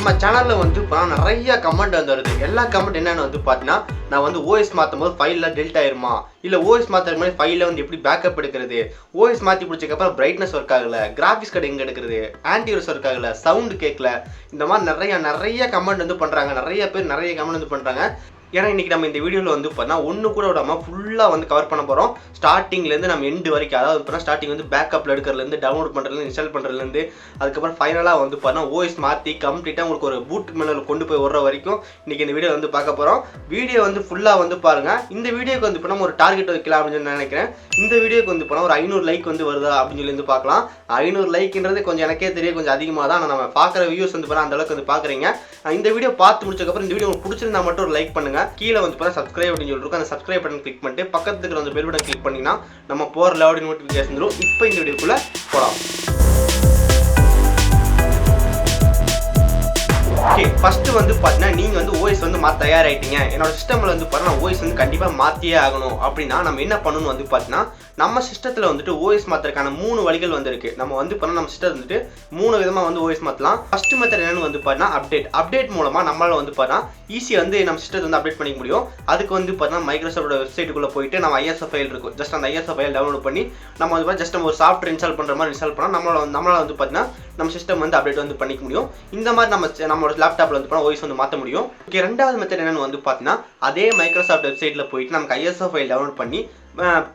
நம்ம சேனல்ல வந்து நிறைய கமெண்ட் வருது. எல்லா கமெண்ட் என்னன்னு வந்து பார்த்தீங்கன்னா, நான் வந்து ஓஎஸ் மாற்றும் போது ஃபைல்ல டெலிட் ஆயிருமா, இல்லை ஓஎஸ் மாற்றுற மாதிரி ஃபைலில் வந்து எப்படி பேக்கப் எடுக்கிறது, ஓஎஸ் மாற்றி பிடிச்சதுக்கப்புறம் பிரைட்னஸ் ஒர்க் ஆகலை, கிராஃபிக்ஸ் கார்டு எங்கே எடுக்கிறது, ஆன்டிவைரஸ் ஒர்க் ஆகலை, சவுண்டு கேட்கல, இந்த மாதிரி நிறைய கமெண்ட் வந்து பண்ணுறாங்க. நிறைய பேர் நிறைய கமெண்ட் வந்து பண்ணுறாங்க. ஏன்னா இன்றைக்கி நம்ம இந்த வீடியோவில் வந்து பார்த்தீங்கன்னா ஒன்று கூட விடாமல் ஃபுல்லாக வந்து கவர் பண்ண போகிறோம். ஸ்டார்டிங்லேருந்து நம்ம எண்டு வரைக்கும், அதாவது பார்த்தீங்கன்னா ஸ்டார்டிங் வந்து பேக்கப்பில் எடுக்கிறதுலேருந்து, டவுன்லோட் பண்ணுறதுலேருந்து, இன்ஸ்டால் பண்ணுறதுலேருந்து, அதுக்கப்புறம் ஃபைனலாக வந்து பார்த்தீங்கன்னா ஓஎஸ் மாற்றி கம்ப்ளீட்டாக உங்களுக்கு ஒரு பூட் மேனுவல் கொண்டு போய் விடுற வரைக்கும் இன்றைக்கி இந்த வீடியோ வந்து பார்க்க போகிறோம். வீடியோ வந்து ஃபுல்லாக வந்து பாருங்கள். இந்த வீடியோக்கு வந்து இப்போ ஒரு டார்கெட் வைக்கலாம் அப்படின்னு நினைக்கிறேன். இந்த வீடியோக்கு வந்து போனால் ஒரு 500 லைக் வந்து வருதா அப்படின்னு சொல்லி வந்து பார்க்கலாம். 500 லைக்ன்றது கொஞ்சம் எனக்கே தெரியும், கொஞ்சம் அதிகமாக தான். ஆனால் நம்ம பார்க்குற வியூஸ் வந்து அந்த அளவுக்கு வந்து பார்க்குறீங்க. இந்த வீடியோ பார்த்து முடிச்சதுக்கப்புறம் இந்த வீடியோ உங்களுக்கு பிடிச்சிருந்தா மட்டும் ஒரு லைக் பண்ணுங்கள். கீழே வந்து பார்த்தா சப்ஸ்கிரைப் அப்படின்னு சொல்லிருக்கும். அந்த சப்ஸ்கிரைப் பட்டன் கிளிக் பண்ணிட்டு பக்கத்துக்கு இருக்கிற அந்த பெல் பட்டன் கிளிக் பண்ணிங்கன்னா நம்ம போகிற லெவல் நோட்டிஃபிகேஷன் வரும். இப்போ இந்த வீடியோக்குள்ளே போகலாம். ஓகே, ஃபஸ்ட்டு வந்து பார்த்தீங்கன்னா நீங்கள் வந்து ஓஎஸ் வந்து மாற்ற தயாராகிட்டீங்க. என்னோட சிஸ்டமில் வந்து பார்த்தீங்கன்னா ஓஎஸ் வந்து கண்டிப்பாக மாற்றியே ஆகணும் அப்படின்னா நம்ம என்ன பண்ணணும் வந்து பார்த்தீங்கன்னா, நம்ம சிஸ்டத்தில் வந்துட்டு ஓஎஸ் மாற்றுறதுக்கான 3 வழிகள் வந்து இருக்குது. நம்ம வந்து பண்ணால் நம்ம சிஸ்டத்தில் வந்துட்டு 3 விதமாக வந்து ஓஎஸ் மாற்றலாம். ஃபஸ்ட்டு மெத்தட் என்னென்னு வந்து பார்த்தீங்கன்னா அப்டேட் மூலமாக நம்மளால் வந்து பார்த்தீங்கன்னா ஈஸியாக வந்து நம்ம சிஸ்டத்தை வந்து அப்டேட் பண்ணிக்க முடியும். அதுக்கு வந்து பார்த்தீங்கன்னா மைக்ரோசாஃப்டோட வெப்சைட்டுக்குள்ளே போயிட்டு நம்ம ஐஎஸ்ஓ ஃபைல் இருக்கும், ஜஸ்ட் அந்த ஐஎஸ்ஓ ஃபைல் டவுன்லோட் பண்ணி நம்ம வந்து ஜஸ்ட் நம்ம ஒரு சாஃப்ட்வேர் இன்ஸ்டால் பண்ணுற மாதிரி இன்ஸ்டால் பண்ணால் நம்மளால் வந்து பார்த்தீங்கன்னா நம்ம சிஸ்டம் வந்து அப்டேட் வந்து பண்ணிக்க முடியும். இந்த மாதிரி நம்மளோட லேப்டாப்பில் வந்து ஓஎஸ் வந்து மாற்ற முடியும். ஓகே, ரெண்டாவது மெத்தட் என்னென்னு வந்து பார்த்தீங்கன்னா அதே மைக்ரோசாஃப்ட் வெப்சைட்டில் போயிட்டு நமக்கு ஐஎஸ்ஓ ஃபைல் டவுன்லோட் பண்ணி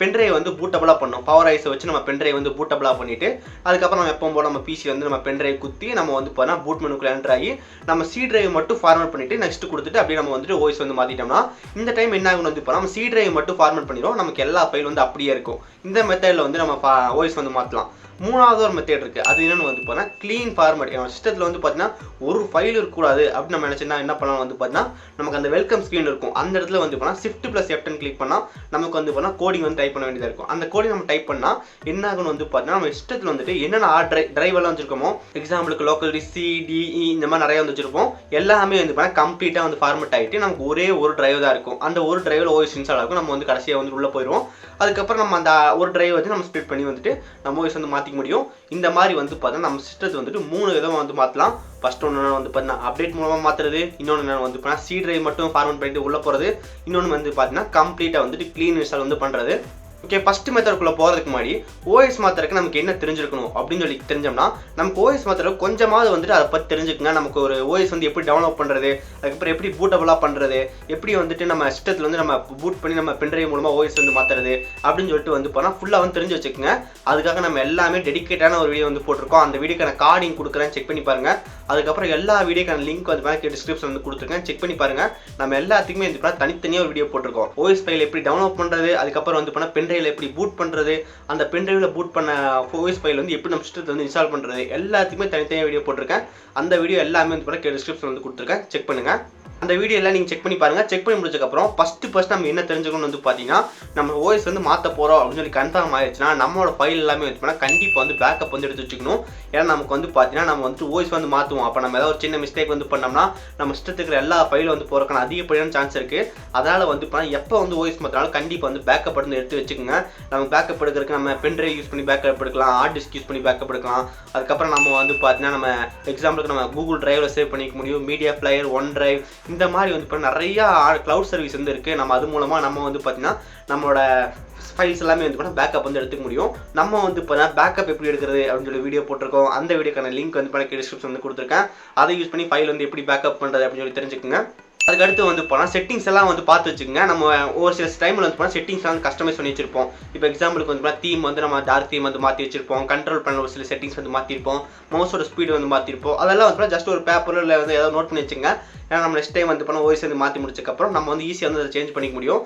பென்ட்ரைவ் வந்து பூட்டபிளாக பண்ணணும். பவர் ஐஸை வச்சு நம்ம பென்ட்ரைவ் வந்து பூட்டபிளாக பண்ணிவிட்டு அதுக்கப்புறம் நம்ம எப்போ போல நம்ம பிசி வந்து நம்ம பென்ட்ரைவ் குத்தி நம்ம வந்து பார்த்தா பூட் மெனுக்குள்ள என்டர் ஆகி நம்ம சி டிரைவ் மட்டும் ஃபார்மேட் பண்ணிவிட்டு நெக்ஸ்ட் கொடுத்துட்டு அப்படியே நம்ம வந்துட்டு ஓஎஸ் வந்து மாற்றிட்டோம்னா இந்த டைம் என்ன ஆகும்னு வந்து நம்ம சி டிரைவ் மட்டும் ஃபார்மேட் பண்ணிடுவோம். நமக்கு எல்லா ஃபைல் வந்து அப்படியே இருக்கும். இந்த மெத்தடில் வந்து நம்ம ஓஎஸ் வந்து மாற்றலாம். மூணாவது ஒரு மெத்தட் இருக்குது. அது என்னென்னு வந்து பார்த்தீங்கன்னா க்ளீன் ஃபார்மேட். நம்ம சிஸ்டத்தில் வந்து பார்த்தீங்கன்னா ஒரு ஃபைல் இருக்கக்கூடாது அப்படின்னு நம்ம நினச்சின்னா என்ன பண்ணலாம் வந்து பார்த்தீங்கன்னா, நமக்கு அந்த வெல்கம் ஸ்க்ரீன் இருக்கும். அந்த இடத்துல வந்து பார்த்தீங்கன்னா Shift+F10 கிளிக் பண்ணால் நமக்கு வந்து பார்த்தீங்கன்னா கோடிங் வந்து டைப் பண்ண வேண்டியதாக இருக்கும். அந்த கோடிங் நம்ம டைப் பண்ணால் என்ன ஆகும்னு வந்து பார்த்தீங்கன்னா, நம்ம சிஸ்டத்தில் வந்துட்டு என்னென்ன டிரைவ் எல்லாம் வச்சிருக்கோமோ, எக்ஸாம்பிளுக்கு லோக்கல் CDE இந்த மாதிரி நிறைய வந்து வச்சிருப்போம். எல்லாமே வந்து பார்த்தீங்கன்னா கம்ப்ளீட்டாக வந்து ஃபார்மேட் ஆகிட்டு நமக்கு ஒரே ஒரு டிரைவ் தான் இருக்கும். அந்த ஒரு டிரைவில் ஓஎஸ் இன்ஸ்டால் ஆகும். நம்ம வந்து கடைசியாக வந்து உள்ளே போயிடுவோம். அதுக்கப்புறம் நம்ம அந்த ஒரு டிரைவ் வந்து நம்ம ஸ்ப்ளிட் பண்ணி வந்துட்டு நம்ம ஓஎஸ் வந்து மாற்றிக்க முடியும். இந்த மாதிரி வந்து பார்த்தீங்கன்னா நம்ம சிஸ்டத்தை வந்துட்டு 3 விதமாக வந்து மாற்றலாம். ஃபர்ஸ்ட் ஒன்று வந்து பார்த்தீங்கன்னா அப்டேட் மூலமாக மாற்றுறது, இன்னொன்று வந்து பார்த்தீங்கன்னா சி டிரைவ் மட்டும் ஃபார்மேட் பண்ணிட்டு உள்ளே போகிறது, இன்னொன்று வந்து பார்த்தீங்கன்னா கம்ப்ளீட்டாக வந்துட்டு க்ளீன் இன்ஸ்டால் வந்து பண்ணுறது. ஓகே, ஃபஸ்ட்டு மெத்தடுக்குள்ளே போகிறதுக்கு முன்னாடி ஓஎஸ் மாத்திரக்கு நமக்கு என்ன தெரிஞ்சிருக்கணும் அப்படின்னு சொல்லி தெரிஞ்சோம்னா, நமக்கு ஓஎஸ் மாத்திரக்கு கொஞ்சமாவது வந்துட்டு அதை பற்றி தெரிஞ்சுக்கங்க. நமக்கு ஒரு ஓஎஸ் வந்து எப்படி டவுன்லோட் பண்ணுறது, அதுக்கப்புறம் எப்படி பூட்டபிளாக பண்ணுறது, எப்படி வந்துட்டு நம்ம சிஸ்டத்தில் வந்து நம்ம பூட் பண்ணி நம்ம பென்ட்ரைவ் மூலமாக ஓஎஸ் வந்து மாற்றுறது அப்படின்னு சொல்லிட்டு வந்து போனால் ஃபுல்லாக வந்து தெரிஞ்சு வச்சுக்கோங்க. அதுக்காக நம்ம எல்லாமே டெடிக்கேட்டான ஒரு வீடியோ வந்து போட்டிருக்கோம். அந்த வீடியோக்கான கார்டிங் கொடுக்குறேன், செக் பண்ணி பாருங்கள். அதுக்கப்புறம் எல்லா வீடியோக்கான லிங்க் வந்து பாருங்க டிஸ்கிரிப்ஷன் வந்து கொடுத்துருக்கேன், செக் பண்ணி பாருங்கள். நம்ம எல்லாத்துக்குமே வந்து பார்த்தா தனித்தனியாக ஒரு வீடியோ போட்டிருக்கோம். ஓஎஸ் ஃபைல் எப்படி டவுன்லோட் பண்ணுறது, அதுக்கப்புறம் வந்து பண்ணால் பென்ட்ரைவில் எப்படி பூட் பண்ணுறது, அந்த பென்ட்ரைவில் பூட் பண்ண ஓஎஸ் ஃபைல் வந்து எப்படி நம்ம சிஸ்டத்தில் வந்து இன்ஸ்டால் பண்ணுறது, எல்லாத்துக்குமே தனித்தனியாக வீடியோ போட்டிருக்கேன். அந்த வீடியோ எல்லாமே வந்து பார்த்தா டிஸ்கிரிப்ஷன் வந்து கொடுத்துருக்கேன், செக் பண்ணுங்கள். அந்த வீடியோ எல்லாம் நீங்கள் செக் பண்ணி பாருங்கள். செக் பண்ணி முடிச்சதுக்கப்புறம் ஃபஸ்ட்டு நம்ம என்ன தெரிஞ்சுக்கணும்னு வந்து பார்த்தீங்கன்னா, நம்ம ஓஎஸ் வந்து மாற்ற போகிறோம் அப்படின்னு சொல்லி கன்ஃபார்ம் ஆயிடுச்சுன்னா நம்மளோட ஃபைல் எல்லாமே வந்து பண்ணால் கண்டிப்பாக வந்து பேக்கப் வந்து எடுத்து வச்சுக்கணும். ஏன்னா நமக்கு வந்து பார்த்தீங்கன்னா நம்ம வந்து ஓஎஸ் வந்து மாற்றுவோம். அப்போ நம்ம ஏதாவது ஒரு சின்ன மிஸ்டேக் வந்து பண்ணோம்னா நம்ம சிஸ்டத்துக்கு எல்லா ஃபைலும் வந்து போகிறக்கான அதிகப்படியான சான்ஸ் இருக்குது. அதனால் வந்து பார்த்தா எப்போ வந்து ஓஎஸ் மாற்றினாலும் கண்டிப்பாக வந்து பேக்கப் வந்து எடுத்து வச்சுக்கோங்க. நம்ம பேக்கப் எடுக்கிறதுக்கு நம்ம பென்ட்ரைவ் யூஸ் பண்ணி பேக்கப் எடுக்கலாம், ஹார்ட் டிஸ்க் யூஸ் பண்ணி பேக்கப் எடுக்கலாம். அதுக்கப்புறம் நம்ம வந்து பார்த்தீங்கன்னா நம்ம எக்ஸாம்பிளுக்கு நம்ம கூகுள் டிரைவில் சேவ் பண்ணிக்க முடியும், மீடியா பிளேயர், ஒன் டிரைவ் இந்த மாதிரி வந்து இப்போ நிறையா க்ளவுட் சர்வீஸ் வந்து இருக்குது. நம்ம அது மூலமாக நம்ம வந்து பார்த்தீங்கன்னா நம்மளோட ஃபைல்ஸ் எல்லாமே வந்து பார்த்தா பேக்கப் வந்து எடுத்துக்க முடியும். நம்ம வந்து பார்த்தீங்கன்னா பேக்கப் எப்படி எடுக்கிறது அப்படின்னு சொல்லி வீடியோ போட்டிருக்கோம். அந்த வீடியோக்கான லிங்க் வந்து பண்ணி டிஸ்கிரிப்ஷன் வந்து கொடுத்துருக்கேன். அதை யூஸ் பண்ணி ஃபைல் வந்து எப்படி பேக்கப் பண்ணுறது அப்படின்னு சொல்லி தெரிஞ்சுக்கோங்க. அதுக்கடுத்து வந்து போனால் செட்டிங்ஸ் எல்லாம் வந்து பார்த்து வச்சுக்கோங்க. நம்ம ஒரு சில டைமில் வந்து போனால் செட்டிங்ஸ் வந்து கஸ்டமைஸ் பண்ணி வச்சிருப்போம். இப்போ எக்ஸாம்பிளுக்கு வந்து போனால் தீம் வந்து நம்ம டார்க் தீம் வந்து மாற்றி வச்சிருப்போம், கண்ட்ரோல் பண்ண ஒரு சில செட்டிங்ஸ் வந்து மாற்றிருப்போம், மவுஸோட ஸ்பீடு வந்து மாற்றிருப்போம். அதெல்லாம் வந்து ஜஸ்ட் ஒரு பேப்பரில் இல்லை வந்து ஏதாவது நோட் பண்ணி வச்சுங்க. ஏன்னா நம்ம நெக்ஸ்ட் டைம் வந்து பண்ண ஓஎஸ் வந்து மாற்றி முடிச்சக்கப்புறம் நம்ம வந்து ஈஸியாக வந்து அதை சேஞ்ச் பண்ணிக்க முடியும்.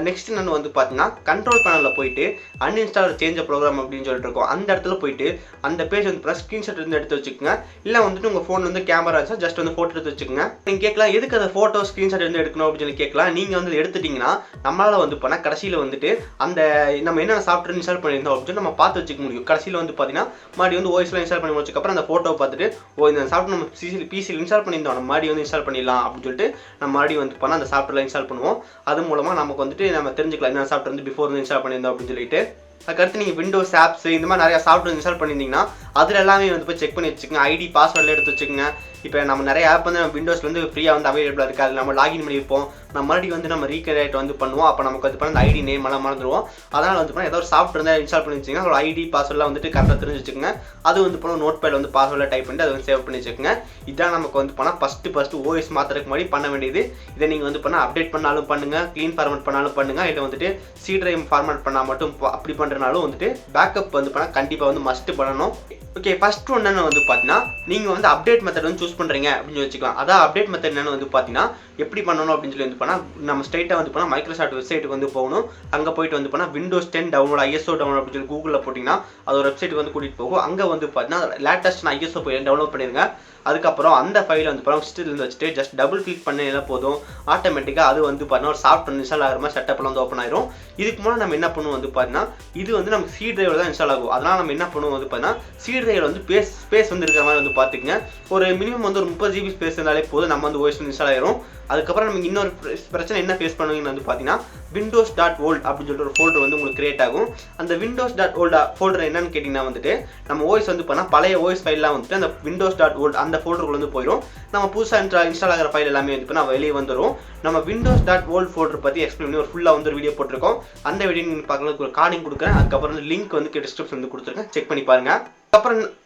நெக்ஸ்ட் நான் வந்து பார்த்தீங்கன்னா கண்ட்ரோல் பேனலில் போயிட்டு அன்இன்ஸ்டால் சேஞ்ச் ப்ரோக்ராம் அப்படின்னு சொல்லிட்டு இருக்கோம். அந்த இடத்துல போயிட்டு அந்த பேஜ் வந்து ஸ்க்ரீன்ஷாட் வந்து எடுத்து வச்சுக்கோங்க. இல்லை வந்துட்டு உங்கள் ஃபோன் வந்து கேமரா இருந்துச்சா ஜஸ்ட் வந்து ஃபோட்டோ எடுத்து வச்சுக்கோங்க. நீங்கள் கேட்கலாம் எதுக்கு அதை ஃபோட்டோ ஸ்க்ரீன்ஷாட் வந்து எடுக்கணும் அப்படின்னு சொல்லி கேட்கலாம். நீங்கள் வந்து எடுத்துட்டிங்கன்னா நம்மளால் வந்து பண்ணால் கடைசியில் வந்துட்டு அந்த நம்ம என்னென்ன சாஃப்ட்வேர் இன்ஸ்டால் பண்ணியிருந்தோம் அப்படின்னு நம்ம பார்த்து வச்சுக்க முடியும். கடைசியில் வந்து பார்த்தீங்கன்னா மறுபடியும் வந்து ஓஎஸ்லாம் இன்ஸ்டால் பண்ணி முடிச்சக்கப்புறம் அந்த ஃபோட்டோ பார்த்துட்டு இந்த சாஃப்ட்வேர் நம்ம பிசியில் இன்ஸ்டால் பண்ணியிருந்தோம், நம்ம மறுபடியும் வந்து இன்ஸ்டால் பண்ணிடலாம் அப்படின்னு சொல்லிட்டு நம்ம மறுபடியும் வந்து பண்ணால் அந்த சாஃப்ட்வேர்ல இன்ஸ்டால் பண்ணுவோம். அது மூலமாக நமக்கு வந்துட்டு நம்ம தெரிஞ்சுக்கலாம் என்ன சாஃப்ட்வேர் வந்து பிஃபோர் வந்து இன்ஸ்டால் பண்ணியிருந்தோம் அப்படின்னு சொல்லிட்டு. அதுக்கடுத்து நீங்கள் விண்டோஸ் ஆப்ஸ் இந்த மாதிரி நிறைய சாஃப்ட்வேர் இன்ஸ்டால் பண்ணியிருந்தீங்கன்னா அதில் எல்லாமே வந்து போய் செக் பண்ணி வச்சுக்கோங்க. ஐடி பாஸ்வேர்டில் எடுத்து வச்சுக்கோங்க. இப்போ நம்ம நிறைய ஆப் வந்து நம்ம விண்டோஸில் வந்து ஃப்ரீயாக வந்து அவைலபிளாக இருக்குது. அதில் நம்ம லாகின் பண்ணி வைப்போம். நம்ம மறுபடியும் வந்து நம்ம ரீக்ரியேட் வந்து பண்ணுவோம். அப்போ நமக்கு வந்து பண்ண அந்த ஐடி நேம் எல்லாம் மறந்துடுவோம். அதனால் வந்து பண்ணால் ஏதோ ஒரு சாஃப்ட்வேர் இருந்தால் இன்ஸ்டால் பண்ணி வச்சுக்கோங்க. அதோட ஐடி பாஸ்வேர்டெலாம் வந்துட்டு கரெக்டாக தெரிஞ்சு வச்சுக்கோங்க. அது வந்து பண்ண நோட் பேட் வந்து பாஸ்வேர்டில் டைப் பண்ணிட்டு அதை வந்து சேவ் பண்ணி வச்சுக்கோங்க. இதான் நமக்கு வந்து பண்ணால் ஃபஸ்ட்டு ஓஎஸ் மாற்றுறதுக்கு முன்னாடி பண்ண வேண்டியது. இதை நீங்கள் வந்து பண்ணால் அப்டேட் பண்ணாலும் பண்ணுங்கள், க்ளீன் ஃபார்மேட் பண்ணாலும் பண்ணுங்கள். இல்லை வந்துட்டு சி டிரைவ் ஃபார்மேட் பண்ணால் மட்டும் அப்படி பண்ணுறனாலும் வந்துட்டு பேக்கப் வந்து பண்ணால் கண்டிப்பாக வந்து மஸ்ட்டு பண்ணணும். ஓகே, ஃபர்ஸ்ட் ஒன்று வந்து பார்த்தீங்கன்னா நீங்கள் வந்து அப்டேட் மெத்தட் வந்து சூஸ் பண்ணுறீங்க அப்படின்னு வச்சுக்கலாம். அதான் அப்டேட் மெத்தட் என்னென்னு வந்து பார்த்தீங்கன்னா எப்படி பண்ணணும் அப்படின்னு சொல்லி வந்து பண்ணால் நம்ம ஸ்ட்ரைட்டாக வந்து பண்ணால் மைக்ரோசாஃப்ட் வெப்சைட்டுக்கு வந்து போகணும். அங்கே போயிட்டு வந்து பண்ணால் விண்டோஸ் 10 டவுன்லோட் ஐஎஸ்ஓ டவுன்லோட் அப்படின்னு சொல்லி கூகுளில் போட்டிங்கன்னா அது ஒரு வெப்சைட்டுக்கு வந்து கூட்டிகிட்டு போகும். அங்கே வந்து பார்த்தீங்கன்னா லேட்டஸ்ட் நான் ஐஎஸ்ஓ போய் டவுன்லோட் பண்ணிடுங்க. அதுக்கப்புறம் அந்த ஃபைலை வந்து பண்ணால் சிஸ்டத்தில் வச்சுட்டு ஜஸ்ட் டபுள் கிளிக் பண்ணினா போதும். ஆட்டோமேட்டிக்காக அது வந்து பார்த்தீங்கன்னா ஒரு சாஃப்ட்வேர் இன்ஸ்டால் ஆகிற மாதிரி செட்டப்பில் வந்து ஓப்பன் ஆயிரும். இதுக்கு முன்னாடி நம்ம என்ன பண்ணுவோம் வந்து பார்த்தீங்கன்னா இது வந்து நமக்கு சி டிரைவில் தான் இன்ஸ்டால் ஆகும். அதனால் நம்ம என்ன பண்ணுவோம் வந்து பார்த்தீங்கன்னா சி டிரைவில் வந்து ஸ்பேஸ் வந்து இருக்கிற மாதிரி வந்து பார்த்துக்குங்க. ஒரு மினிமம் வந்து ஒரு 30 GB ஸ்பேஸ் இருந்தாலே போதும், நம்ம வந்து ஓஎஸ் இன்ஸ்டால் ஆயிரும். அதுக்கப்புறம் நமக்கு இன்னொரு பிரச்சனை என்ன ஃபேஸ் பண்ணுவீங்கன்னு வந்து பார்த்தீங்கன்னா windows.old அப்படின்னு சொல்லிட்டு ஒரு ஃபோல்டர் வந்து உங்களுக்கு கிரியேட் ஆகும். அந்த windows.old ஃபோல்டர் என்னன்னு கேட்டிங்கன்னா வந்துட்டு நம்ம ஓஎஸ் வந்து பண்ணால் பழைய ஓஎஸ் ஃபைல்லாம் வந்துட்டு அந்த windows.old அந்த ஃபோல்டருக்குள்ள வந்து போயிடும். நம்ம புதுசாக இன்ஸ்டால் ஆகிற ஃபைல் எல்லாமே வந்து பண்ணால் வெளியே வந்துடும். நம்ம windows.old ஃபோல்டர் பற்றி எக்ஸ்பிளைன் பண்ணி ஒரு ஃபுல்லாக வந்து வீடியோ போட்டிருக்கோம். அந்த வீடியோ நீங்கள் பார்க்கறதுக்கு ஒரு கார்டிங் கொடுக்குறேன். அதுக்கப்புறம் வந்து லிங்க் வந்து டிஸ்கிரிப்ஷன் வந்து கொடுத்துருக்கேன், செக் பண்ணி பாருங்க.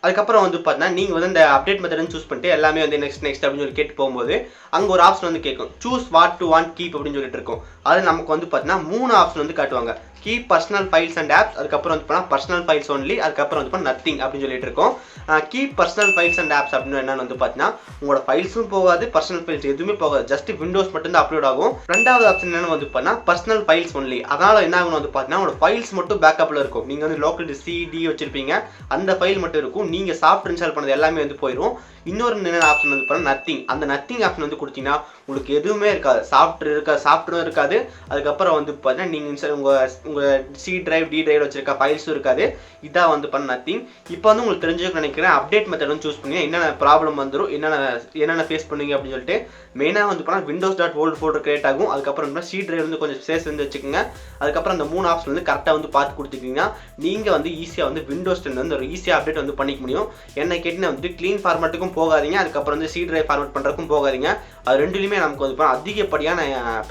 அதுக்கப்புறம் வந்து பார்த்தீங்கன்னா நீங்கள் வந்து இந்த அப்டேட் மெத்தட் சூஸ் பண்ணிட்டு எல்லாமே வந்து நெக்ஸ்ட் அப்படின்னு சொல்லி கேட்டு போகும்போது அங்கே ஒரு ஆப்ஷன் வந்து கேட்கும், choose what to want keep அப்படின்னு சொல்லிட்டு இருக்கும். அது நமக்கு வந்து பார்த்தீங்கன்னா 3 ஆப்ஷன் வந்து காட்டுவாங்க. Keep personal files and apps, அதுக்கப்புறம் வந்து பண்ணால் பர்சனல் ஃபைல்ஸ் ஒன்லி, அதுக்கப்புறம் வந்து பண்ணால் நத்திங் அப்படின்னு சொல்லிட்டு இருக்கும். Keep personal files and apps அப்படின்னு என்னன்னு வந்து பார்த்தீங்கன்னா உங்களோட ஃபைல்ஸும் போகாது, பர்சனல் ஃபைல்ஸ் எதுவுமே போகாது, ஜஸ்ட் விண்டோஸ் மட்டும் தான் அப்லோட் ஆகும். ரெண்டாவது ஆப்ஷன் என்னன்னு வந்து பார்த்தீங்கன்னா பர்சனல் ஃபைல்ஸ் ஒன்லி. அதனால என்ன ஆகணும் வந்து பார்த்தீங்கன்னா உங்களோட ஃபைல்ஸ் மட்டும் பேக்கப்ல இருக்கும். நீங்கள் வந்து லோக்கல் சிடி வச்சிருப்பீங்க, அந்த ஃபைல் மட்டும் இருக்கும். நீங்கள் சாஃப்ட்வேர் இன்ஸ்டால் பண்ணது எல்லாமே வந்து போயிடும். இன்னொரு என்ன ஆப்ஷன் வந்து பார்த்தீங்கன்னா நத்திங். அந்த நத்திங் ஆப்ஷன் வந்து கொடுத்தீங்கன்னா உங்களுக்கு எதுவுமே இருக்காது, சாஃப்ட்வேரும் இருக்காது. அதுக்கப்புறம் வந்து பார்த்தீங்கன்னா நீங்கள் உங்கள் சி டிரைவ் டி டிரைவ் வச்சிருக்க ஃபைல்ஸும் இருக்காது. இதான் வந்து பண்ண நத்திங். இப்போ வந்து உங்களுக்கு தெரிஞ்சுக்க நினைக்கிறேன் அப்டேட் மெத்தட் வந்து சூஸ் பண்ணி என்னென்ன ப்ராப்ளம் வந்துடும், என்னென்ன ஃபேஸ் பண்ணுவீங்க அப்படின்னு சொல்லிட்டு. மெயினாக வந்து பண்ணால் windows.old ஃபோல்டர் கிரியேட் ஆகும். அதுக்கப்புறம் சி டிரைவ் வந்து கொஞ்சம் ஸ்பேஸ் வந்து வச்சுக்கோங்க. அதுக்கப்புறம் அந்த 3 ஆப்ஷன் வந்து கரெக்டாக வந்து பார்த்து கொடுத்துக்கிங்கன்னா நீங்கள் வந்து ஈஸியாக வந்து விண்டோஸ் 10 வந்து ஒரு ஈஸியாக அப்டேட் வந்து பண்ணிக்க முடியும். என்ன கேட்டிங்கன்னா வந்துட்டு க்ளீன் ஃபார்மேட்டுக்கும் போகாதீங்க, அதுக்கப்புறம் வந்து சி டிரைவ் ஃபார்மேட் பண்ணுறதுக்கும் போகாதீங்க. அது ரெண்டுலையுமே நமக்கு வந்து அதிகப்படியான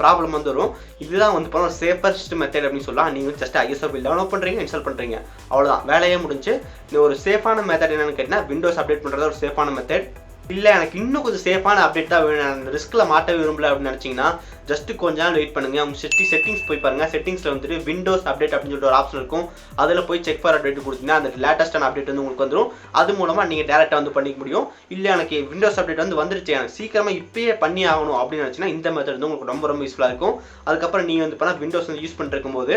ப்ராப்ளம் வந்து வரும். இதுதான் வந்து ஒரு சேஃபஸ்ட் மெத்தட் அப்படின்னு சொல்லலாம். நீங்கள் ஜஸ்ட் ஐஎஸ்ஓ ஃபைல் டவுன்லோட் பண்ணுறீங்க, இன்ஸ்டால் பண்ணுறீங்க, அவ்வளோதான், வேலையே முடிஞ்சு. ஒரு சேஃபான மெத்தட் என்னன்னு கேட்டிங்கன்னா விண்டோஸ் அப்டேட் பண்ணுறது ஒரு சேஃபான மெத்தட். இல்லை எனக்கு இன்னும் கொஞ்சம் சேஃபான அப்டேட்டாக வேணும், அந்த ரிஸ்கில் மாட்ட விரும்பல அப்படின்னு நினச்சிங்கன்னா ஜஸ்ட் கொஞ்ச நாள் வெயிட் பண்ணுங்க. உங்கள் செட்டிங்ஸ் போய் பாருங்கள். செட்டிங்ஸில் வந்துட்டு விண்டோஸ் அப்டேட் அப்படின்னு சொல்லிட்டு ஒரு ஆப்ஷன் இருக்கும். அதில் போய் செக் ஃபார் அப்டேட் கொடுத்தீங்கன்னா அந்த லேட்டஸ்டான அப்டேட் வந்து உங்களுக்கு வந்துடும். அது மூலமாக நீங்கள் டேரெக்டாக வந்து பண்ணிக்க முடியும். இல்லை எனக்கு விண்டோஸ் அப்டேட் வந்து வந்துருச்சு, எனக்கு சீக்கிரமாக இப்பயே பண்ணி ஆகணும் அப்படின்னு நினச்சிங்கன்னா இந்த மெத்தட் வந்து உங்களுக்கு ரொம்ப ரொம்ப யூஸ்ஃபுல்லாக இருக்கும். அதுக்கப்புறம் நீங்கள் வந்து பண்ணால் விண்டோஸ் வந்து யூஸ் பண்ணிருக்கும் போது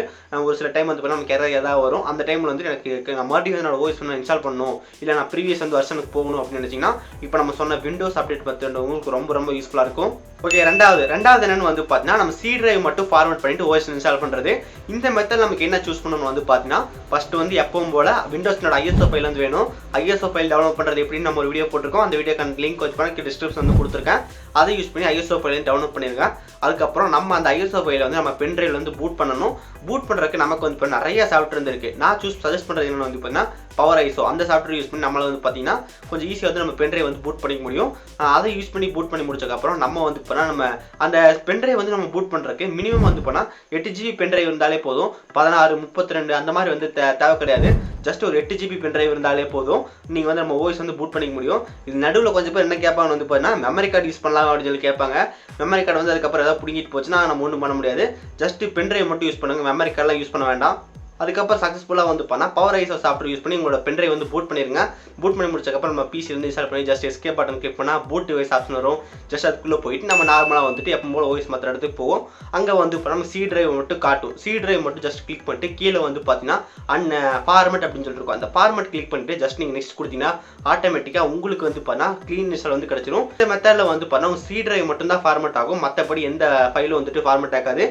ஒரு சில டைம் வந்து பண்ணால் நமக்கு எதாவது வரும். அந்த டைமில் வந்து எனக்கு நான் மறுபடியும் என்னோட ஓஎஸ் வந்து இன்ஸ்டால் பண்ணணும், இல்லை நான் ப்ரீவியஸ் வந்து வருஷனுக்கு போகணும் அப்படின்னு நினச்சிங்கன்னா இப்போ நம்ம சொன்ன விண்டோஸ் அப்டேட் மெத்தட் உங்களுக்கு ரொம்ப ரொம்ப யூஸ்ஃபுல்லாக இருக்கும். ஓகே, ரெண்டாவது என்னன்னு வந்து பார்த்தீங்கன்னா நம்ம சி டிரைவ் மட்டும் ஃபார்மேட் பண்ணிட்டு ஓஎஸ் இன்ஸ்டால் பண்ணுறது. இந்த மெத்தட் நமக்கு என்ன சூஸ் பண்ணணும் வந்து பார்த்தீங்கன்னா ஃபர்ஸ்ட் வந்து எப்பவும் போல விண்டோஸ்னோட ஐஎஸ்ஓ ஃபைல் வந்து வேணும். ஐஎஸ்ஓ ஃபைல் டவுன்லோட் பண்ணுறது எப்படின்னு நம்ம ஒரு வீடியோ போட்டிருக்கோம். அந்த வீடியோக்கான லிங்க் வச்சு பண்ணி டிஸ்கிரிப்ஷன் வந்து கொடுத்துருக்கேன். அதை யூஸ் பண்ணி ஐஎஸ்ஓ ஃபைலையும் டவுன்லோட் பண்ணிருங்க. அதுக்கப்புறம் நம்ம அந்த ஐஎஸ்ஓ ஃபைலை வந்து நம்ம பென் டிரைவ்ல வந்து பூட் பண்ணணும். பூட் பண்ணுறதுக்கு நமக்கு வந்து இப்போ நிறைய சாஃப்ட்வேர் இருக்கு. நான் சஜஸ்ட் பண்ணுறது என்னன்னு வந்து பார்த்தீங்கன்னா பவர் ஐஎஸ்ஓ அந்த சாஃப்ட்வேர் யூஸ் பண்ணி நம்மளால வந்து பார்த்தீங்கன்னா கொஞ்சம் ஈஸியாக வந்து நம்ம பென் டிரைவ் வந்து பூட் பண்ணிக்க முடியும். அதை யூஸ் பண்ணி பூட் பண்ணி முடிச்சதுக்கப்புறம் நம்ம வந்து பண்ணால் நம்ம அந்த பென் டிரைவ் வந்து நம்ம பூட் பண்ணுறதுக்கு மினிமம் வந்து பண்ணால் 8 GB பென் டிரைவ் இருந்தாலே போதும். 16, 32 அந்த மாதிரி வந்து தேவை கிடையாது. ஜஸ்ட் ஒரு 8 GB பென் டிரைவ் இருந்தாலே போதும். நீங்கள் வந்து நம்ம ஓஎஸ் வந்து பூட் பண்ணிக்க முடியும். இது நடுவில் கொஞ்சம் பேர் என்ன கேட்பாங்க வந்து பார்த்தீங்கன்னா மெமரி கார்டு யூஸ் பண்ணலாம் அப்படின்னு சொல்லி கேட்பாங்க. மெமரி கார்டு வந்து அதுக்கப்புறம் ஏதாவது பிடிங்கிட்டு போச்சுன்னா நம்ம ஒன்றும் பண்ண முடியாது. ஜஸ்ட் பென் டிரைவ் மட்டும் யூஸ் பண்ணுங்கள், மெமரி கார்டெலாம் யூஸ் பண்ண வேண்டாம். அதுக்கப்புறம் சக்ஸஸ்ஃபுல்லாக வந்து பண்ணால் பவர் ஐஎஸ்ஓ சாஃப்ட்வேர் யூஸ் பண்ணி உங்களோட பென் டிரைவ் வந்து பூட் பண்ணிருங்க. பூட் பண்ணி முடிச்சதுக்கப்புறம் நம்ம பிசி வந்து இன்ஸ்டால் பண்ணி ஜஸ்ட் எஸ்கேப் பட்டன் கிளிக் பண்ணால் பூட் டிவைஸ் ஆப்ஷன் வரும். ஜஸ்ட் அதுக்குள்ளே போயிட்டு நம்ம நார்மலாக வந்துட்டு எப்போ போல ஓஎஸ் மாத்திர இடத்துக்கு போவோம். அங்கே வந்து இப்போ நம்ம சி டிரைவ் மட்டும் காட்டும். சி டிரைவ் மட்டும் ஜஸ்ட் கிளிக் பண்ணிட்டு கீழே வந்து பார்த்தீங்கன்னா ஃபார்மேட் அப்படின்னு சொல்லிட்டு இருக்கும். அந்த ஃபார்மேட் கிளிக் பண்ணிட்டு ஜஸ்ட் நீங்கள் நெக்ஸ்ட் கொடுத்தீங்கன்னா ஆட்டோமேட்டிக்காக உங்களுக்கு வந்து பார்த்தா க்ளீன் இன்ஸ்டால் வந்து கிடச்சிடும். இந்த மெத்தடில் வந்து பார்த்தா உங்கள் சி டிரைவ் மட்டும் தான் ஃபார்மேட் ஆகும், மற்றபடி எந்த ஃபைலும் வந்துட்டு ஃபார்மேட் ஆகாது.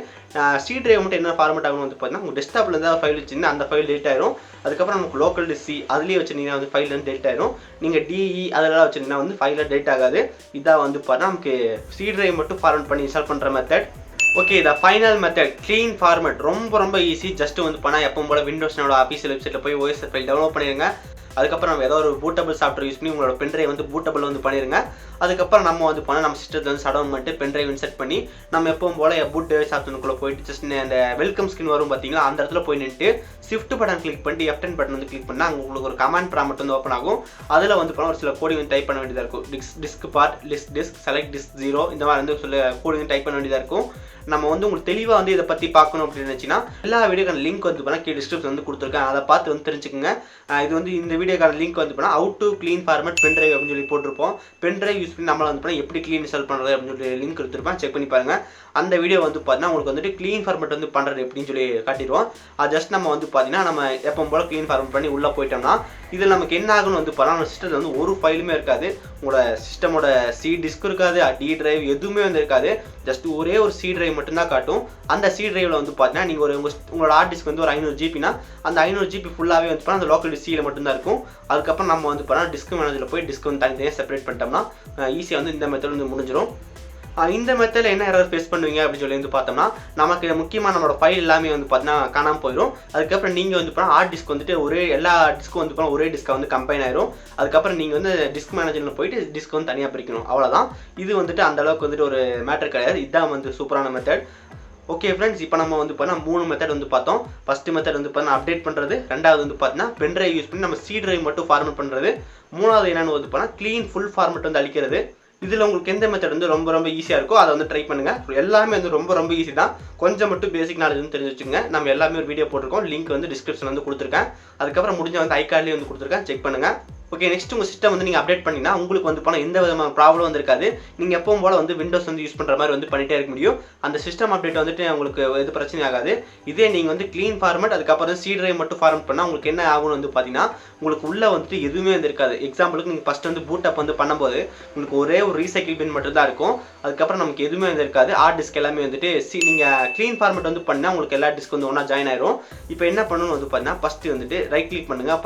சி டிரைவ் மட்டும் என்ன ஃபார்மேட் ஆகணும் வந்து பார்த்தீங்கன்னா உங்கள் டெஸ்க்டாப்பில் இருந்தால் ஃபைல் வச்சுன்னா அந்த ஃபைல் டெலிட் ஆயிரும். அதுக்கப்புறம் நமக்கு லோக்கல் சி அதுலேயே வச்சுருந்தீங்கன்னா வந்து ஃபைல் வந்து டெலிட் ஆயிரும். நீங்கள் டிஇ அதெல்லாம் வச்சுருந்தீங்கன்னா வந்து ஃபைலில் டெலிட் ஆகாது. இதாக வந்து பார்த்தா நமக்கு சி டிரைவ் மட்டும் ஃபார்மேட் பண்ணி இன்ஸ்டால் பண்ணுற method. Okay, the final method clean format ரொம்ப ஈஸி. ஜஸ்ட் வந்து பண்ணால் எப்பவும் போல விண்டோஸ்னோட ஆஃபீஷியல் வெப்சைட்டில் போய் ஓஎஸ் ஃபைல் டவுன்லோட் பண்ணிடுங்க. அதுக்கப்புறம் நம்ம ஏதோ ஒரு பூட்டபிள் சாஃப்ட்வேர் யூஸ் பண்ணி உங்களோட பென்ட்ரைவ் வந்து பூட்டபிள் வந்து பண்ணிடுங்க. அதுக்கப்புறம் நம்ம வந்து பண்ணால் நம்ம சிஸ்டத்தில் வந்து ஷட் டவுன் பண்ணிட்டு பென்ட்ரைவ் இன்செர்ட் பண்ணி நம்ம எப்பவும் போல பூட் டிவைஸ் ஆப்ஷனுக்குள்ளே போயிட்டு ஜஸ்ட் அந்த வெல்கம் ஸ்கிரீன் வரும் பார்த்தீங்களா, அந்த இடத்துல போய் நின்று ஷிஃப்ட் பட்டன் கிளிக் பண்ணிட்டு F10 பட்டன் வந்து கிளிக் பண்ணால் அங்கே உங்களுக்கு ஒரு கமாண்ட் ப்ராம்ப்ட் வந்து ஓப்பன் ஆகும். அதில் வந்து பண்ணால் ஒரு சில கோடிங் வந்து டைப் பண்ண வேண்டியதாக இருக்கும். Disk part list disk select disk 0 இந்த மாதிரி வந்து சில கோடிங் டைப் பண்ண வேண்டியதாக இருக்கும். நம்ம வந்து உங்களுக்கு தெளிவாக வந்து இதை பற்றி பார்க்கணும் அப்படின்னு நினச்சின்னா எல்லா வீடியோக்கான லிங்க் வந்து பண்ணால் கீழே டிஸ்கிரிப்ஷன் வந்து கொடுத்துருக்கேன். அதை பார்த்து வந்து தெரிஞ்சுக்கோங்க. இது வந்து இந்த வீடியோக்கான லிங்க் வந்து பண்ணால் how to clean format pen drive அப்படின்னு சொல்லி போட்டிருப்போம். பென்ட்ரைவ் யூஸ் பண்ணி நம்மளை வந்து பண்ணால் எப்படி க்ளீன் இன்ஸ்டால் பண்ணுறது அப்படின்னு சொல்லி லிங்க் கொடுத்துருப்பேன். செக் பண்ணி பாருங்கள். அந்த வீடியோ வந்து பார்த்தீங்கன்னா உங்களுக்கு வந்துட்டு க்ளீன் ஃபார்மேட் வந்து பண்ணுறது எப்படின்னு சொல்லி காட்டிடுவோம். அது ஜஸ்ட் நம்ம வந்து பார்த்தீங்கன்னா நம்ம எப்போ போல் க்ளீன் ஃபார்மேட் பண்ணி உள்ளே போயிட்டோம்னா இதில் நமக்கு என்ன ஆகுன்னு வந்து பார்த்தா நம்ம சிஸ்டத்தில் வந்து ஒரு ஃபைலுமே இருக்காது. உங்களோட சிஸ்டமோட சி டிஸ்க் இருக்காது, டி டிரைவ் எதுவுமே வந்து இருக்காது. ஜஸ்ட் ஒரே ஒரு சி டிரைவ் மட்டும்தான் காட்டும். அந்த சி டிரைவில் வந்து பார்த்தீங்கன்னா நீங்கள் உங்களோட ஹார்ட் டிஸ்க் வந்து ஒரு 500 ஜிபினா அந்த 500 ஜிபி ஃபுல்லாகவே வந்து பார்த்தா அந்த லோக்கல் சியில் மட்டும்தான் இருக்கும். அதுக்கப்புறம் நம்ம வந்து பார்த்தா டிஸ்க் மேனேஜரில் போய் டிஸ்க் வந்து தனித்தனியாக செப்பரேட் பண்ணிட்டோம்னா ஈஸியாக வந்து இந்த மெத்தட் வந்து முடிஞ்சிடும். இந்த மெத்தடில் என்ன எரர் ஃபேஸ் பண்ணுவீங்க அப்படின்னு சொல்லி வந்து பார்த்தோம்னா நமக்கு முக்கியமாக நம்மளோட ஃபைல் எல்லாமே வந்து பார்த்தீங்கன்னா காணாமல் போயிடும். அதுக்கப்புறம் நீங்கள் வந்து பார்த்தா ஹார்ட் டிஸ்க் வந்துட்டு எல்லா டிஸ்க்கும் வந்து பார்த்தா ஒரே டிஸ்க்காக வந்து கம்பைன் ஆயிரும். அதுக்கப்புறம் நீங்கள் வந்து டிஸ்க் மேனேஜரில் போயிட்டு டிஸ்க் வந்து தனியாக பிரிக்கணும். அவ்வளோதான். இது வந்துட்டு அந்த அளவுக்கு வந்துட்டு ஒரு மேட்டர் கிடையாது. இதுதான் வந்து சூப்பரான மெத்தட். ஓகே ஃப்ரெண்ட்ஸ், இப்போ நம்ம வந்து பார்த்தீங்கன்னா 3 மெத்தட் வந்து பார்த்தோம். ஃபஸ்ட்டு மெத்தட் வந்து பார்த்தீங்கன்னா அப்டேட் பண்ணுறது, ரெண்டாவது வந்து பார்த்தீங்கன்னா பென் டிரைவ் யூஸ் பண்ணி நம்ம சி டிரைவ் மட்டும் ஃபார்மேட் பண்ணுறது, மூணாவது என்னென்னு வந்து பார்த்தீங்கன்னா க்ளீன் ஃபுல் ஃபார்மேட் வந்து அளிக்கிறது. இதில் உங்களுக்கு எந்த மெத்தட் வந்து ரொம்ப ஈஸியாக இருக்கோ அதை வந்து ட்ரை பண்ணுங்கள். எல்லாமே வந்து ரொம்ப ஈஸி தான். கொஞ்சம் மட்டும் பேசிக் நாலேஜ் வந்து தெரிஞ்சு வச்சுங்க. நம்ம எல்லாமே ஒரு வீடியோ போட்டிருக்கோம். லிங்க் வந்து டிஸ்கிரிப்ஷன் வந்து கொடுத்துருக்கேன். அதுக்கப்புறம் முடிஞ்ச வந்து ஐகார்ட்லேயே வந்து கொடுத்துருக்கேன். செக் பண்ணுங்கள். ஓகே, நெக்ஸ்ட் உங்கள் சிஸ்டம் வந்து நீங்கள் அப்டேட் பண்ணிங்கன்னா உங்களுக்கு வந்து போனால் எந்த விதமான ப்ராப்ளம் வந்து இருக்காது. நீங்கள் எப்பவும் போல் வந்து விண்டோஸ் வந்து யூஸ் பண்ணுற மாதிரி வந்து பண்ணிகிட்டே இருக்க முடியும். அந்த சிஸ்டம் அப்டேட் வந்துட்டு உங்களுக்கு எது பிரச்சனை ஆகாது. இதே நீங்கள் வந்து க்ளீன் ஃபார்மேட் அதுக்கப்புறம் சி டிரைவ் மட்டும் ஃபார்மேட் பண்ணால் உங்களுக்கு என்ன ஆகும்னு வந்து பார்த்தீங்கன்னா உங்களுக்கு உள்ளே வந்துட்டு எதுவுமே வந்து இருக்காது. எக்ஸாம்பிளுக்கு நீங்கள் ஃபஸ்ட் வந்து பூட் அப் வந்து பண்ணும்போது உங்களுக்கு ஒரே ஒரு ரீசைக்கிள் பின் மட்டும் தான் இருக்கும். அதுக்கப்புறம் நமக்கு எதுவுமே வந்து இருக்காது. ஹார்ட் டிஸ்க் எல்லாமே வந்துட்டு நீங்கள் க்ளீன் ஃபார்மேட் வந்து பண்ணால் உங்களுக்கு எல்லா டிஸ்க் வந்து ஒன்றா ஜாயின் ஆயிரும். இப்போ என்ன பண்ணணும்னு வந்து பார்த்தீங்கன்னா ஃபஸ்ட்டு வந்துட்டு ரைட் கிளிக் பண்ணுங்கள்.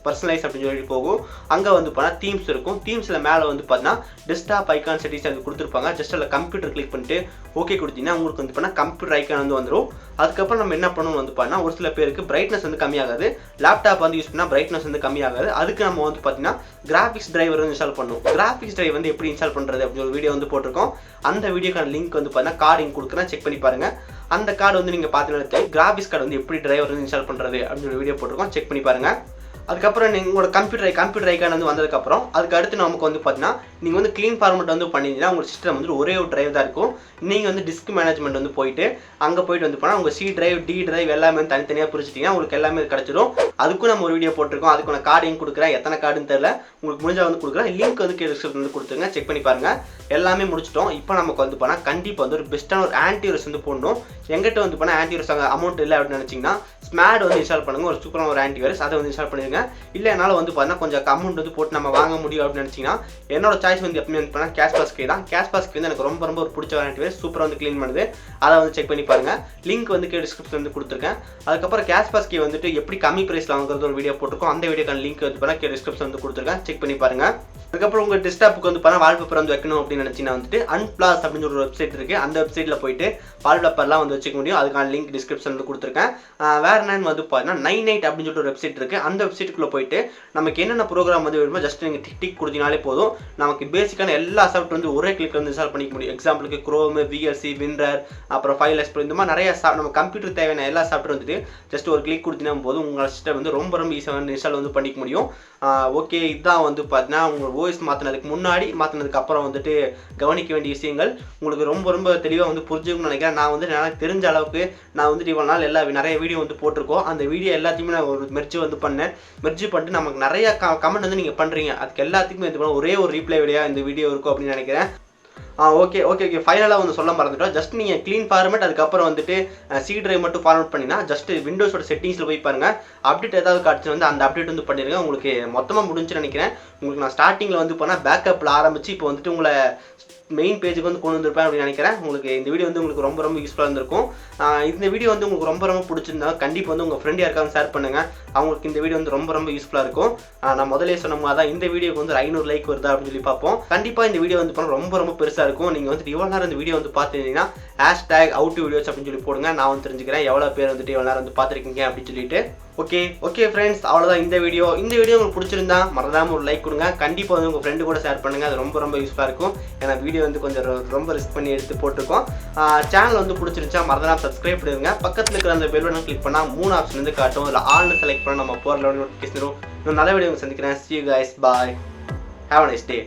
பர்சனலைஸ் அப்படின்னு சொல்லி போகும். அங்கே வந்து பார்த்தா தீம்ஸ் இருக்கும். தீம்ஸில் மேலே வந்து பார்த்தீங்கன்னா டெஸ்க்டாப் ஐகான் செட்டிங்ஸ் அது கொடுத்துருப்பாங்க. ஜஸ்ட் அதில் கம்ப்யூட்டர் கிளிக் பண்ணிட்டு ஓகே கொடுத்தீங்கன்னா உங்களுக்கு வந்து பார்த்தா கம்ப்யூட்டர் ஐக்கான் வந்து வந்துடும். அதுக்கப்புறம் நம்ம என்ன பண்ணணும் வந்து பார்த்தீங்கன்னா ஒரு சில பேருக்கு பிரைட்னஸ் வந்து கம்மியாகாது. லேப்டாப் வந்து யூஸ் பண்ணால் பிரைட்னஸ் வந்து கம்மியாகாது. அதுக்கு நம்ம வந்து பார்த்தீங்கன்னா கிராஃபிக்ஸ் டிரைவர் வந்து இன்ஸ்டால் பண்ணணும். கிராஃபிக்ஸ் டிரைவ் வந்து எப்படி இன்ஸ்டால் பண்ணுறது அப்படின்னு ஒரு வீடியோ வந்து போட்டிருக்கோம். அந்த வீடியோக்கான லிங்க் வந்து பார்த்தீங்கன்னா கார்டு இங்கே கொடுக்குறேன். செக் பண்ணி பாருங்கள். அந்த கார்டு வந்து நீங்கள் பார்த்தீங்கன்னா கிராஃபிக்ஸ் கார்டு வந்து எப்படி டிரைவர் வந்து இன்ஸ்டால் பண்ணுறது அப்படின்னு ஒரு வீடியோ போட்டிருக்கோம். செக் பண்ணி பாருங்கள். அதுக்கப்புறம் நீங்கள் உங்களோட கம்ப்யூட்டர் ஐக்கான் வந்து வந்ததுக்கப்புறம் அதுக்கு அடுத்து நமக்கு வந்து பார்த்தீங்கன்னா நீங்கள் வந்து க்ளீன் ஃபார்மேட் வந்து பண்ணிங்கன்னா உங்கள் சிஸ்டம் வந்து ஒரே ஒரு டிரைவ் தான் இருக்கும். நீங்கள் வந்து டிஸ்க் மேனேஜ்மெண்ட் வந்து போயிட்டு அங்கே போயிட்டு வந்து போனால் உங்கள் சி டிரைவ் டி டிரைவ் எல்லாமே வந்து தனித்தனியாக பிரிச்சிட்டிங்கன்னா உங்களுக்கு எல்லாமே கிடச்சிடும். அதுக்கும் நம்ம ஒரு வீடியோ போட்டிருக்கோம். அதுக்கான கார்டையும் கொடுக்குறேன். எத்தனை கார்டுன்னு தெரியல, உங்களுக்கு முடிஞ்சால் வந்து கொடுக்குறேன். லிங்க் வந்து டிஸ்கிரிப்ஷன் வந்து கொடுத்துருங்க. செக் பண்ணி பாருங்கள். எல்லாமே முடிச்சிட்டோம். இப்போ நமக்கு வந்து போனால் கண்டிப்பாக வந்து ஒரு பெஸ்ட்டான ஒரு ஆன்டிவைரஸ் வந்து போடணும். எங்கிட்ட வந்து போனால் ஆன்டிவைரஸ் அமௌண்ட் இல்லை அப்படின்னு நினச்சிங்கன்னா ஸ்மாட் வந்து இன்ஸ்டால் பண்ணுங்கள். ஒரு சூப்பரான ஒரு ஆன்டிவைரஸ் அதை வந்து இன்ஸ்டால் பண்ணிடுங்க. இல்லை என்னால் வந்து பார்த்தீங்கன்னா கொஞ்சம் அமௌண்ட் வந்து போட்டு நம்ம வாங்க முடியும் அப்படின்னு நினச்சிங்கன்னா என்னோட சாய்ஸ் வந்து எப்பவுமே வந்து பண்ணால் கேஷ்பாஸ்கே தான். கேஷ்பாஸ்கே வந்து எனக்கு ரொம்ப ஒரு பிடிச்ச ஒரு ஆன்டிவைரஸ். சூப்பராக வந்து க்ளீன் பண்ணுது. அதை வந்து செக் பண்ணி பாருங்கள். லிங்க் வந்து டிஸ்கிரிப்ஷன் வந்து கொடுத்துருக்கேன். அதுக்கப்புறம் கேஷ்பாஸ்கே வந்துட்டு எப்படி கம்மி ப்ரைஸில் வாங்குறது ஒரு வீடியோ போட்டிருக்கோம். அந்த வீடியோக்கான லிங்க் வந்து பண்ணால் டிஸ்கிரிப்ஷன் வந்து கொடுத்துருக்கேன். செக் பண்ணி பாருங்கள். அதுக்கப்புறம் உங்கள் டெஸ்க்டாப்புக்கு வந்து பண்ணால் வால்பேப்பர் வந்து வைக்கணும் அப்படின்னு நினச்சிங்கன்னா வந்துட்டு அன்பிளாஸ் அப்படின்னு ஒரு வெப்சைட் இருக்குது. அந்த வெப்சைட்டில் போயிட்டு வால்பேப்பர்லாம் வந்து வச்சுக்க முடியும். அதுக்கான லிங்க் டிஸ்கிரிப்ஷன் வந்து கொடுத்துருக்கேன். வேறு என்னன்னு வந்து பார்த்தீங்கன்னா 98 அப்படின்னு சொல்லிட்டு ஒரு வெப்சைட் இருக்குது. அந்த வெப்சைட்டுக்குள்ளே போயிட்டு நமக்கு என்னென்ன ப்ரோக்ராம் வந்து வேணுமோ ஜஸ்ட் நீங்கள் டிக் கொடுத்தீங்கனாலே போதும். நமக்கு பேசிக்கான எல்லா சாஃப்ட்வேர் வந்து ஒரே கிளிக் வந்து இன்ஸ்டால் பண்ணிக்க முடியும். எக்ஸாம்பிளுக்கு குரோம், விஎல்சி, வின்ரர், அப்புறம் ஃபைல் எக்ஸ்ப்ளோர் இந்த மாதிரி நிறைய நம்ம கம்ப்யூட்டர் தேவையான எல்லா சாஃப்ட்வேர் வந்துட்டு ஜஸ்ட் ஒரு கிளிக் கொடுத்தீங்கன்னா போதும் உங்கள் சிஸ்டம் வந்து ரொம்ப ஈஸியாக வந்து இன்ஸ்டால் வந்து பண்ணிக்க முடியும். ஓகே, இதுதான் வந்து பார்த்தீங்கன்னா உங்கள் ஓஎஸ் மாற்றினதுக்கு முன்னாடி மாற்றினதுக்கு அப்புறம் வந்துட்டு கவனிக்க வேண்டிய விஷயங்கள் உங்களுக்கு ரொம்ப தெளிவாக வந்து புரிஞ்சுக்கணும்னு நினைக்கிறேன். நான் வந்து எனக்கு தெரிஞ்ச அளவுக்கு நான் வந்துட்டு இவ்வளோ நாள் நிறைய வீடியோ வந்து போட்டிருக்கோம். அந்த வீடியோ எல்லாத்தையுமே நான் ஒரு மெர்ஜ் வந்து பண்ணேன். மெர்ஜ் பண்ணிட்டு நமக்கு நிறைய கமெண்ட் வந்து நீங்கள் பண்ணுறீங்க. அதுக்கு எல்லாத்துக்குமே இது ஒரே ஒரு ரீப்ளை வீடியோ இந்த வீடியோ இருக்கும் அப்படின்னு நினைக்கிறேன். ஓகே ஃபைனலாக வந்து சொல்ல மறந்துட்டோம். ஜஸ்ட் நீங்கள் க்ளீன் ஃபார்மேட் அதுக்கப்புறம் வந்துட்டு சி டிரைவ் மட்டும் ஃபார்மேட் பண்ணினா ஜஸ்ட் விண்டோஸோட செட்டிங்ஸில் போய் பாருங்கள். அப்டேட் ஏதாவது காட்சி வந்து அந்த அப்டேட் வந்து பண்ணிடுங்க. உங்களுக்கு மொத்தமாக முடிஞ்சுன்னு நினைக்கிறேன். உங்களுக்கு நான் ஸ்டார்டிங்கில் வந்து போனால் பேக்கப்பில் ஆரம்பித்து இப்போ வந்துட்டு உங்களை மெயின் பேஜுக்கு வந்து கொண்டு வந்திருப்பேன் அப்படின்னு நினைக்கிறேன். உங்களுக்கு இந்த வீடியோ வந்து உங்களுக்கு ரொம்ப ரொம்ப யூஸ்ஃபுல்லாக இருந்திருக்கும். இந்த வீடியோ வந்து உங்களுக்கு ரொம்ப ரொம்ப பிடிச்சிருந்தா கண்டிப்பாக வந்து உங்கள் ஃப்ரெண்ட் யாருக்காவது ஷேர் பண்ணுங்கள். அவங்களுக்கு இந்த வீடியோ வந்து ரொம்ப ரொம்ப யூஸ்ஃபுல்லாக இருக்கும். நான் முதலே சொன்ன மாதிரி தான் இந்த வீடியோக்கு வந்து 500 லைக் வருதா அப்படின்னு சொல்லி பார்ப்போம். கண்டிப்பாக இந்த வீடியோ வந்து ரொம்ப ரொம்ப பெருசாக இருக்கும். நீங்கள் வந்து இவ்வளோ நேரம் இந்த வீடியோ வந்து பார்த்துருந்தீங்கன்னா #outVideos அப்படின்னு சொல்லி போடுங்க. நான் வந்து தெரிஞ்சுக்கிறேன் எவ்வளோ பேர் வந்துட்டு எவ்வளோ நேரம் வந்து பார்த்துருக்கீங்க அப்படின்னு சொல்லிட்டு. ஓகே ஃப்ரெண்ட்ஸ், அவ்வளோதான் இந்த வீடியோ உங்களுக்கு பிடிச்சிருந்தா மறக்காம ஒரு லைக் கொடுங்க. கண்டிப்பாக வந்து உங்கள் ஃப்ரெண்டு கூட ஷேர் பண்ணுங்கள். அது ரொம்ப ரொம்ப யூஸ்ஃபுல்லாக இருக்கும். ஏன்னா வீடியோ வந்து கொஞ்சம் ரொம்ப ரிஸ்க் பண்ணி எடுத்து போட்டிருக்கோம். சேனல் வந்து பிடிச்சிருந்துச்சா மறக்காம சப்ஸ்கிரைப் பண்ணிடுங்க. பக்கத்தில் இருக்கிற அந்த பெல் பட்டன் கிளிக் பண்ணால் 3 ஆப்ஷன் வந்து காட்டும். அதில் ஆல்னு செலக்ட் பண்ணால் நம்ம போகிற நோட்டிஃபிகேஷன் வரும். இன்னும் நல்ல வீடியோ சந்திக்கிறேன். See you guys, bye, have a nice day.